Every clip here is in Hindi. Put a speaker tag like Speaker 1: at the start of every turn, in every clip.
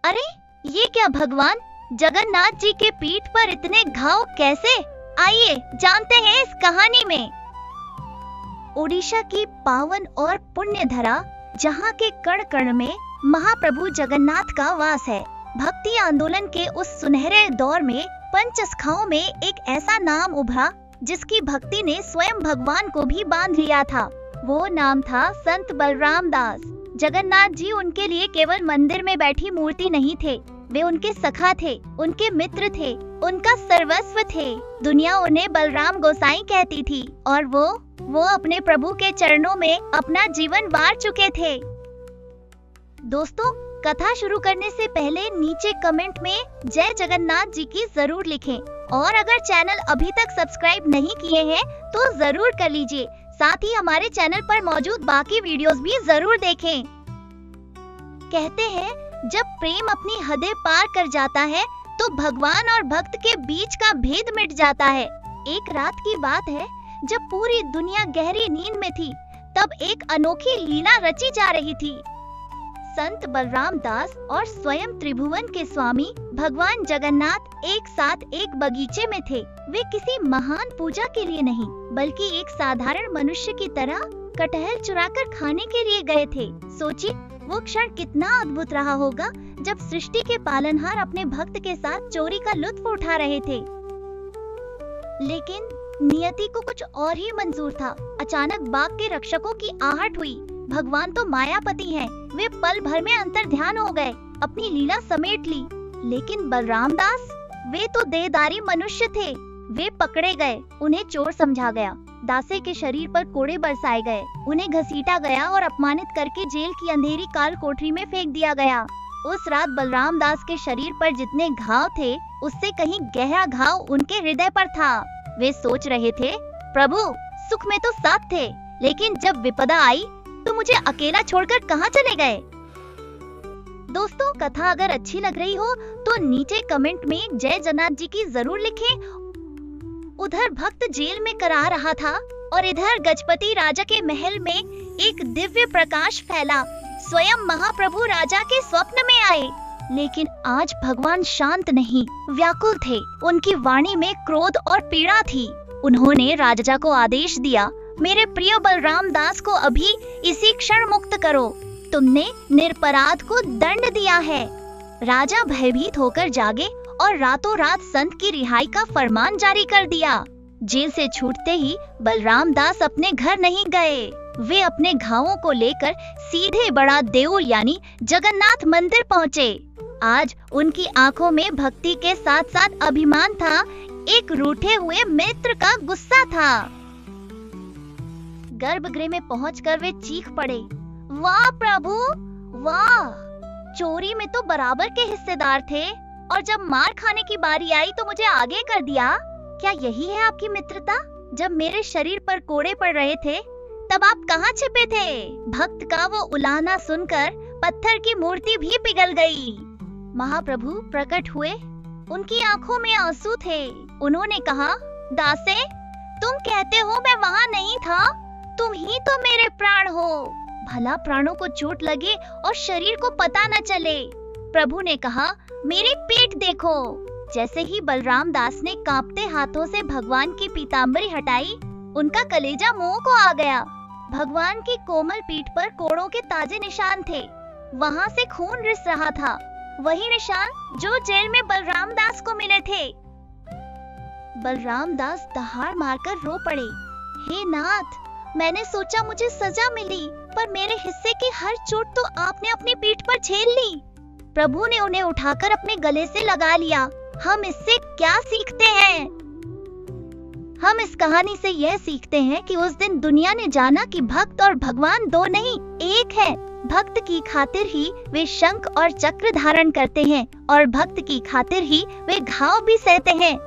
Speaker 1: अरे ये क्या भगवान, जगन्नाथ जी के पीठ पर इतने घाव कैसे? आइए जानते हैं इस कहानी में। ओडिशा की पावन और पुण्य धरा, जहाँ के कण कण में महाप्रभु जगन्नाथ का वास है। भक्ति आंदोलन के उस सुनहरे दौर में पंचसखाओं में एक ऐसा नाम उभरा जिसकी भक्ति ने स्वयं भगवान को भी बांध लिया था। वो नाम था संत बलराम दास। जगन्नाथ जी उनके लिए केवल मंदिर में बैठी मूर्ति नहीं थे, वे उनके सखा थे, उनके मित्र थे, उनका सर्वस्व थे। दुनिया उन्हें बलराम गोसाई कहती थी और वो अपने प्रभु के चरणों में अपना जीवन वार चुके थे। दोस्तों, कथा शुरू करने से पहले नीचे कमेंट में जय जगन्नाथ जी की जरूर लिखें और अगर चैनल अभी तक सब्सक्राइब नहीं किए हैं तो जरूर कर लीजिए। साथ ही हमारे चैनल पर मौजूद बाकी वीडियोस भी जरूर देखें। कहते हैं जब प्रेम अपनी हदें पार कर जाता है तो भगवान और भक्त के बीच का भेद मिट जाता है। एक रात की बात है जब पूरी दुनिया गहरी नींद में थी, तब एक अनोखी लीला रची जा रही थी। संत बलराम दास और स्वयं त्रिभुवन के स्वामी भगवान जगन्नाथ एक साथ एक बगीचे में थे। वे किसी महान पूजा के लिए नहीं, बल्कि एक साधारण मनुष्य की तरह कटहल चुराकर खाने के लिए गए थे। सोचिए वो क्षण कितना अद्भुत रहा होगा जब सृष्टि के पालनहार अपने भक्त के साथ चोरी का लुत्फ उठा रहे थे। लेकिन नियति को कुछ और ही मंजूर था। अचानक बाग के रक्षकों की आहट हुई। भगवान तो मायापति हैं, वे पल भर में अंतर ध्यान हो गए, अपनी लीला समेट ली। लेकिन बलराम दास, वे तो देहधारी मनुष्य थे। वे पकड़े गए, उन्हें चोर समझा गया, दासे के शरीर पर कोड़े बरसाए गए, उन्हें घसीटा गया और अपमानित करके जेल की अंधेरी काल कोठरी में फेंक दिया गया। उस रात बलराम दास के शरीर पर जितने घाव थे, उससे कहीं गहरा घाव उनके हृदय पर था। वे सोच रहे थे, प्रभु सुख में तो साथ थे, लेकिन जब विपदा आई तो मुझे अकेला छोड़कर कहाँ चले गए। दोस्तों, कथा अगर अच्छी लग रही हो तो नीचे कमेंट में जय जगन्नाथ जी की जरूर लिखें। उधर भक्त जेल में करा रहा था और इधर गजपति राजा के महल में एक दिव्य प्रकाश फैला। स्वयं महाप्रभु राजा के स्वप्न में आए। लेकिन आज भगवान शांत नहीं, व्याकुल थे। उनकी वाणी में क्रोध और पीड़ा थी। उन्होंने राजा को आदेश दिया, मेरे प्रिय बलराम दास को अभी इसी क्षण मुक्त करो। तुमने निरपराध को दंड दिया है। राजा भयभीत होकर जागे और रातों रात संत की रिहाई का फरमान जारी कर दिया। जेल से छूटते ही बलराम दास अपने घर नहीं गए। वे अपने घावों को लेकर सीधे बड़ा देऊल यानी जगन्नाथ मंदिर पहुँचे। आज उनकी आंखों में भक्ति के साथ साथ अभिमान था, एक रूठे हुए मित्र का गुस्सा था। गर्भगृह में पहुंचकर वे चीख पड़े, वाह प्रभु वाह, चोरी में तो बराबर के हिस्सेदार थे और जब मार खाने की बारी आई तो मुझे आगे कर दिया। क्या यही है आपकी मित्रता? जब मेरे शरीर पर कोड़े पड़ रहे थे तब आप कहाँ छिपे थे? भक्त का वो उलाहना सुनकर पत्थर की मूर्ति भी पिघल गई। महाप्रभु प्रकट हुए, उनकी आंखों में आंसू थे। उन्होंने कहा, दासे तुम कहते हो मैं वहाँ नहीं था, तुम ही तो मेरे प्राण हो। भला प्राणों को चोट लगे और शरीर को पता न चले। प्रभु ने कहा, मेरी पीठ देखो। जैसे ही बलराम दास ने कांपते हाथों से भगवान की पीतांबरी हटाई, उनका कलेजा मुंह को आ गया। भगवान की कोमल पीठ पर कोड़ों के ताजे निशान थे। वहाँ से खून रिस रहा था, वही निशान जो जेल में बलराम दास को मिले थे। बलराम दास दहाड़ मारकर रो पड़े, हे नाथ, मैंने सोचा मुझे सजा मिली, पर मेरे हिस्से की हर चोट तो आपने अपनी पीठ पर झेल ली। प्रभु ने उन्हें उठाकर अपने गले से लगा लिया। हम इससे क्या सीखते हैं? हम इस कहानी से यह सीखते हैं कि उस दिन दुनिया ने जाना कि भक्त और भगवान दो नहीं, एक है। भक्त की खातिर ही वे शंख और चक्र धारण करते हैं और भक्त की खातिर ही वे घाव भी सहते हैं।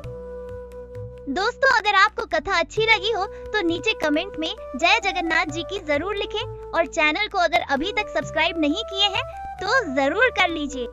Speaker 1: दोस्तों, अगर आपको कथा अच्छी लगी हो तो नीचे कमेंट में जय जगन्नाथ जी की जरूर लिखें और चैनल को अगर अभी तक सब्सक्राइब नहीं किए हैं तो जरूर कर लीजिए।